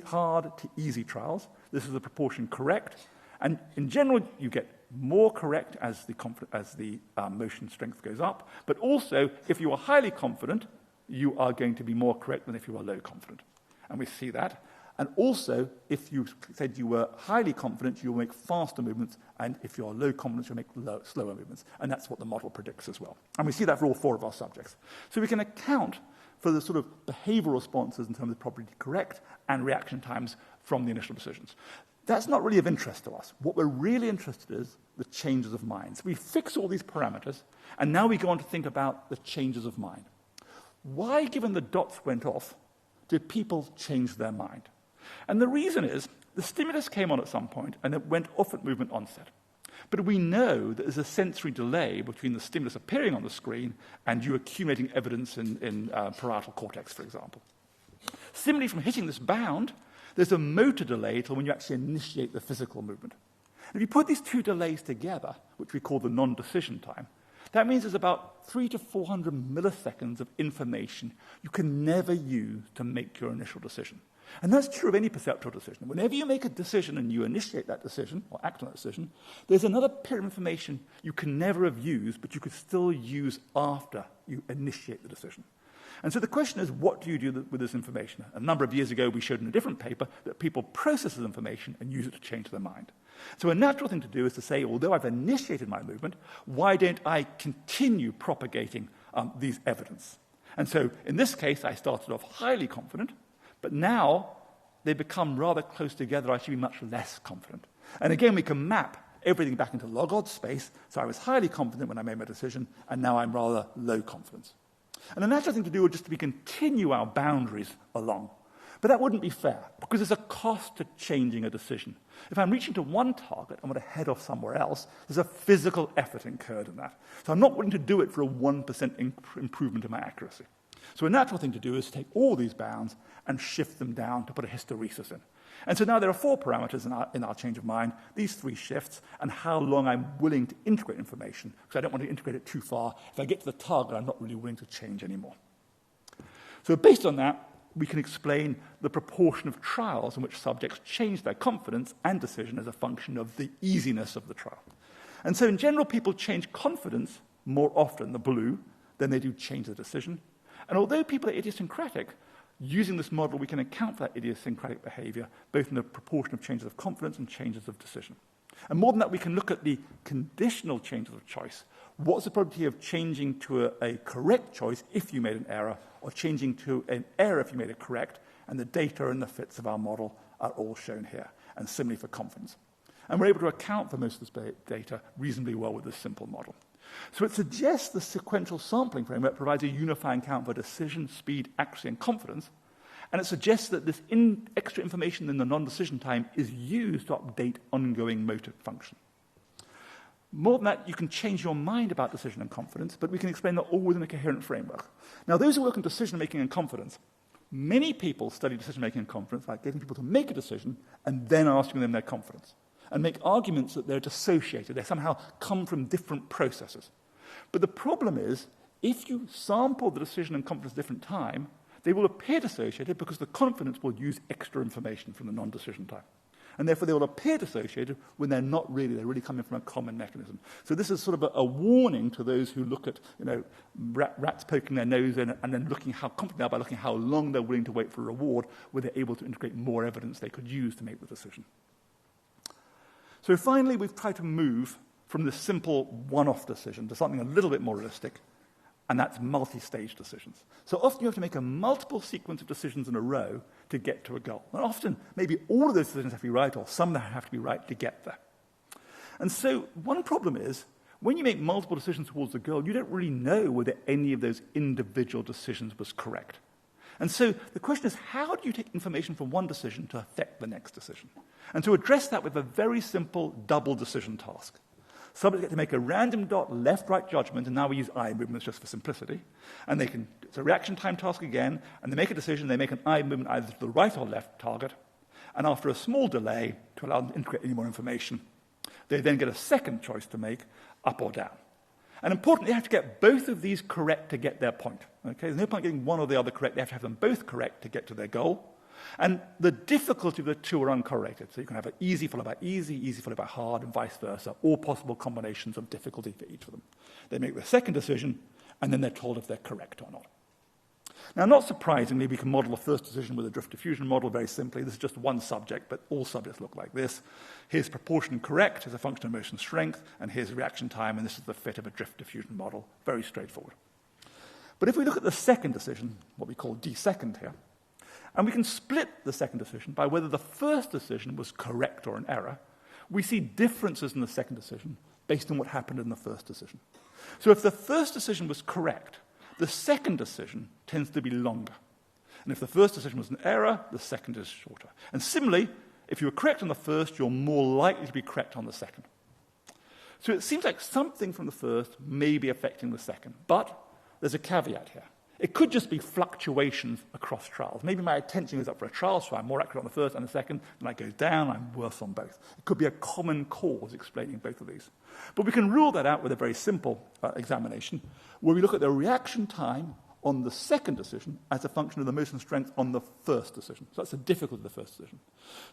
hard to easy trials. This is the proportion correct. And in general, you get more correct as the motion strength goes up. But also, if you are highly confident, you are going to be more correct than if you are low confident. And we see that. And also, if you said you were highly confident, you'll make faster movements, and if you're low confidence, you'll make slower movements. And that's what the model predicts as well. And we see that for all 4 of our subjects. So we can account for the sort of behavioral responses in terms of probability correct and reaction times from the initial decisions. That's not really of interest to us. What we're really interested in is the changes of mind. So we fix all these parameters, and now we go on to think about the changes of mind. Why, given the dots went off, did people change their mind? And the reason is, the stimulus came on at some point, and it went off at movement onset. But we know that there's a sensory delay between the stimulus appearing on the screen and you accumulating evidence in parietal cortex, for example. Similarly, from hitting this bound, there's a motor delay till when you actually initiate the physical movement. And if you put these 2 delays together, which we call the non-decision time, that means there's about 300 to 400 milliseconds of information you can never use to make your initial decision. And that's true of any perceptual decision. Whenever you make a decision and you initiate that decision, or act on that decision, there's another period of information you can never have used, but you could still use after you initiate the decision. And so the question is, what do you do with this information? A number of years ago, we showed in a different paper that people process this information and use it to change their mind. So a natural thing to do is to say, although I've initiated my movement, why don't I continue propagating these evidence? And so in this case, I started off highly confident, but now they become rather close together. I should be much less confident. And again, we can map everything back into log odds space. So I was highly confident when I made my decision, and now I'm rather low confidence. And the natural thing to do would just be continue our boundaries along. But that wouldn't be fair, because there's a cost to changing a decision. If I'm reaching to one target and want to head off somewhere else, there's a physical effort incurred in that. So I'm not willing to do it for a 1% improvement in my accuracy. So a natural thing to do is take all these bounds and shift them down to put a hysteresis in. And so now there are 4 parameters in our change of mind, these 3 shifts, and how long I'm willing to integrate information, because I don't want to integrate it too far. If I get to the target, I'm not really willing to change anymore. So based on that, we can explain the proportion of trials in which subjects change their confidence and decision as a function of the easiness of the trial. And so in general, people change confidence more often, the blue, than they do change the decision. And although people are idiosyncratic, using this model, we can account for that idiosyncratic behavior, both in the proportion of changes of confidence and changes of decision. And more than that, we can look at the conditional changes of choice. What's the probability of changing to a correct choice if you made an error, or changing to an error if you made it correct? And the data and the fits of our model are all shown here, and similarly for confidence. And we're able to account for most of this data reasonably well with this simple model. So it suggests the sequential sampling framework provides a unifying count for decision, speed, accuracy, and confidence. And it suggests that this extra information in the non-decision time is used to update ongoing motor function. More than that, you can change your mind about decision and confidence, but we can explain that all within a coherent framework. Now, those who work on decision-making and confidence, many people study decision-making and confidence by getting people to make a decision and then asking them their confidence, and make arguments that they're dissociated, they somehow come from different processes. But the problem is, if you sample the decision and confidence at a different time, they will appear dissociated because the confidence will use extra information from the non-decision time. And therefore they will appear dissociated when they're not really, they're really coming from a common mechanism. So this is sort of a warning to those who look at, rats poking their nose in and then looking how confident they are by looking how long they're willing to wait for a reward, where they're able to integrate more evidence they could use to make the decision. So finally, we've tried to move from this simple one-off decision to something a little bit more realistic, and that's multi-stage decisions. So often you have to make a multiple sequence of decisions in a row to get to a goal. And often, maybe all of those decisions have to be right, or some that have to be right to get there. And so one problem is, when you make multiple decisions towards the goal, you don't really know whether any of those individual decisions was correct. And so the question is, how do you take information from one decision to affect the next decision? And to address that with a very simple double decision task. Subjects get to make a random dot left-right judgment, and now we use eye movements just for simplicity. And it's a reaction time task again, and they make a decision, they make an eye movement either to the right or left target, and after a small delay, to allow them to integrate any more information, they then get a second choice to make, up or down. And importantly, they have to get both of these correct to get their point. Okay? There's no point getting one or the other correct. They have to have them both correct to get to their goal. And the difficulty of the two are uncorrelated. So you can have an easy followed by easy, easy followed by hard, and vice versa, all possible combinations of difficulty for each of them. They make the second decision, and then they're told if they're correct or not. Now, not surprisingly, we can model a first decision with a drift diffusion model very simply. This is just one subject, but all subjects look like this. Here's proportion correct as a function of motion strength, and here's reaction time, and this is the fit of a drift diffusion model. Very straightforward. But if we look at the second decision, what we call d-second here, and we can split the second decision by whether the first decision was correct or an error, we see differences in the second decision based on what happened in the first decision. So if the first decision was correct, the second decision tends to be longer. And if the first decision was an error, the second is shorter. And similarly, if you were correct on the first, you're more likely to be correct on the second. So it seems like something from the first may be affecting the second. But there's a caveat here. It could just be fluctuations across trials. Maybe my attention goes up for a trial, so I'm more accurate on the first and the second, and I go down, I'm worse on both. It could be a common cause explaining both of these. But we can rule that out with a very simple examination, where we look at the reaction time on the second decision as a function of the motion strength on the first decision. So that's the difficulty of the first decision.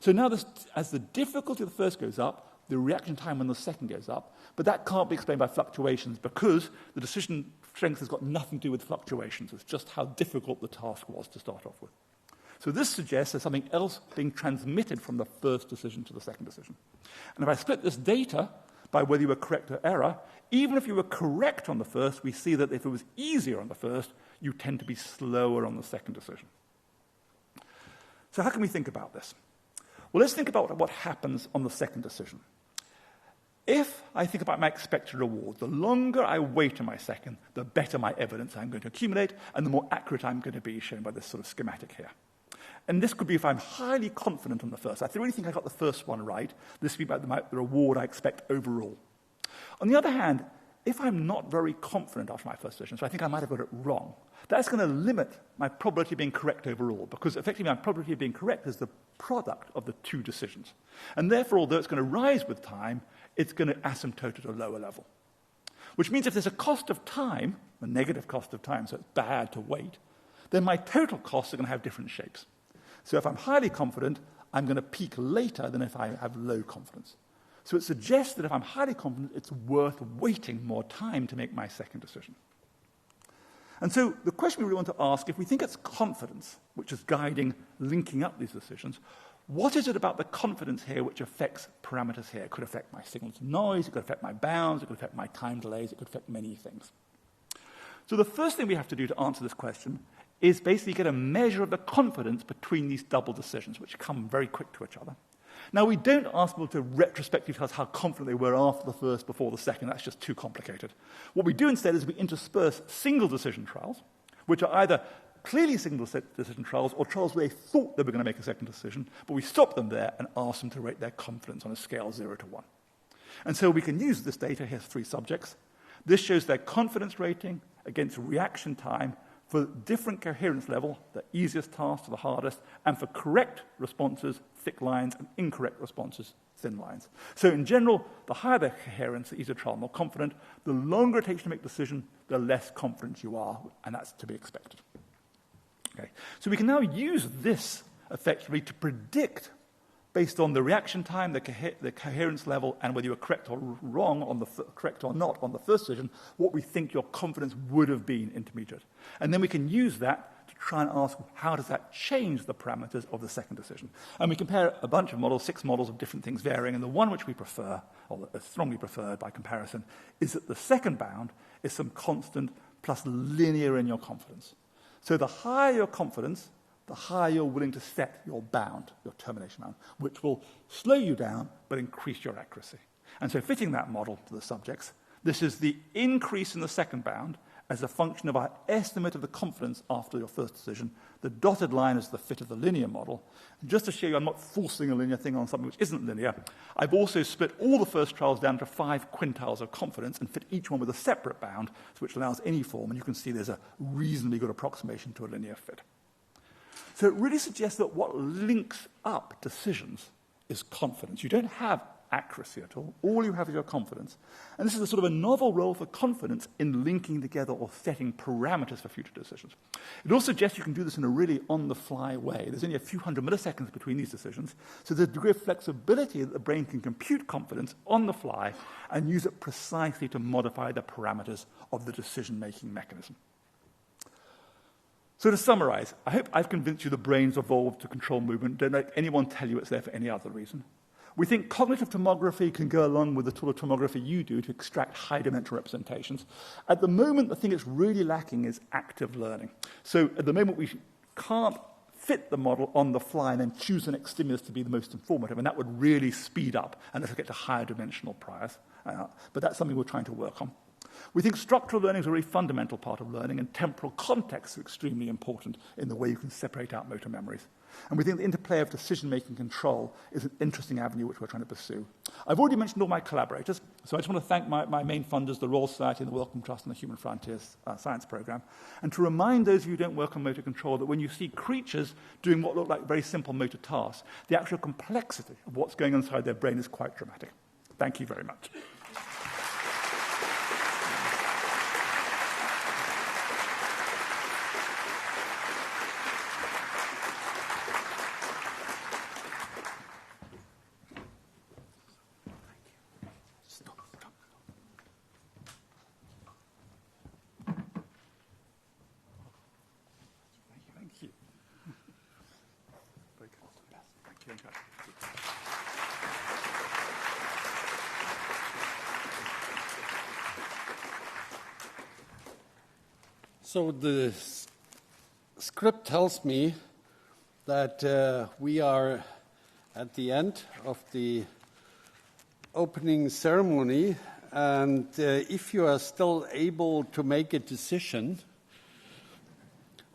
So now as the difficulty of the first goes up, the reaction time on the second goes up, but that can't be explained by fluctuations because the decision strength has got nothing to do with fluctuations. It's just how difficult the task was to start off with. So this suggests there's something else being transmitted from the first decision to the second decision. And if I split this data by whether you were correct or error, even if you were correct on the first, we see that if it was easier on the first, you tend to be slower on the second decision. So how can we think about this? Well, let's think about what happens on the second decision. If I think about my expected reward, the longer I wait on my second, the better my evidence I'm going to accumulate, and the more accurate I'm going to be, shown by this sort of schematic here. And this could be if I'm highly confident on the first. I really think I got the first one right. This would be about the reward I expect overall. On the other hand, if I'm not very confident after my first decision, so I think I might have got it wrong, that's going to limit my probability of being correct overall, because effectively my probability of being correct is the product of the two decisions. And therefore, although it's going to rise with time, it's going to asymptote at a lower level. Which means if there's a cost of time, a negative cost of time, so it's bad to wait, then my total costs are going to have different shapes. So if I'm highly confident, I'm going to peak later than if I have low confidence. So it suggests that if I'm highly confident, it's worth waiting more time to make my second decision. And so the question we really want to ask, if we think it's confidence, which is guiding, linking up these decisions, what is it about the confidence here which affects parameters here? It could affect my signal to noise, it could affect my bounds, it could affect my time delays, it could affect many things. So the first thing we have to do to answer this question is basically get a measure of the confidence between these double decisions, which come very quick to each other. Now, we don't ask people to retrospectively tell us how confident they were after the first, before the second. That's just too complicated. What we do instead is we intersperse single decision trials, which are either clearly single decision trials or trials where they thought they were going to make a second decision, but we stop them there and ask them to rate their confidence on a scale 0 to 1. And so we can use this data. Here's 3 subjects. This shows their confidence rating against reaction time for different coherence level, the easiest task to the hardest, and for correct responses, thick lines, and incorrect responses, thin lines. So in general, the higher the coherence, the easier the trial, more confident. The longer it takes to make a decision, the less confident you are, and that's to be expected. Okay. So we can now use this effectively to predict, based on the reaction time, the coherence level, and whether you were correct or wrong on the correct or not on the first decision, what we think your confidence would have been intermediate. And then we can use that to try and ask, how does that change the parameters of the second decision? And we compare a bunch of models, 6 models of different things varying, and the one which we prefer, or that is strongly preferred by comparison, is that the second bound is some constant plus linear in your confidence. So the higher your confidence, the higher you're willing to set your bound, your termination bound, which will slow you down but increase your accuracy. And so fitting that model to the subjects, this is the increase in the second bound as a function of our estimate of the confidence after your first decision. The dotted line is the fit of the linear model. And just to show you I'm not forcing a linear thing on something which isn't linear, I've also split all the first trials down to 5 quintiles of confidence and fit each one with a separate bound, which allows any form, and you can see there's a reasonably good approximation to a linear fit. So it really suggests that what links up decisions is confidence. You don't have accuracy at all. All you have is your confidence. And this is a sort of a novel role for confidence in linking together or setting parameters for future decisions. It also suggests you can do this in a really on-the-fly way. There's only a few hundred milliseconds between these decisions, so there's a degree of flexibility that the brain can compute confidence on the fly and use it precisely to modify the parameters of the decision-making mechanism. So to summarize, I hope I've convinced you the brain's evolved to control movement. Don't let anyone tell you it's there for any other reason. We think cognitive tomography can go along with the sort of tomography you do to extract high-dimensional representations. At the moment, the thing that's really lacking is active learning. So at the moment, we can't fit the model on the fly and then choose the next stimulus to be the most informative, and that would really speed up and let us get to higher dimensional priors. But that's something we're trying to work on. We think structural learning is a really fundamental part of learning, and temporal contexts are extremely important in the way you can separate out motor memories. And we think the interplay of decision-making control is an interesting avenue which we're trying to pursue. I've already mentioned all my collaborators, so I just want to thank my main funders, the Royal Society and the Wellcome Trust and the Human Frontiers Science Programme, and to remind those of you who don't work on motor control that when you see creatures doing what look like very simple motor tasks, the actual complexity of what's going on inside their brain is quite dramatic. Thank you very much. So the script tells me that we are at the end of the opening ceremony, and if you are still able to make a decision,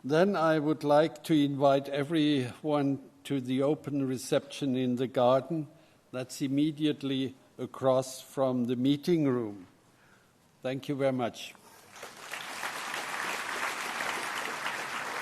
then I would like to invite everyone to the open reception in the garden that's immediately across from the meeting room. Thank you very much.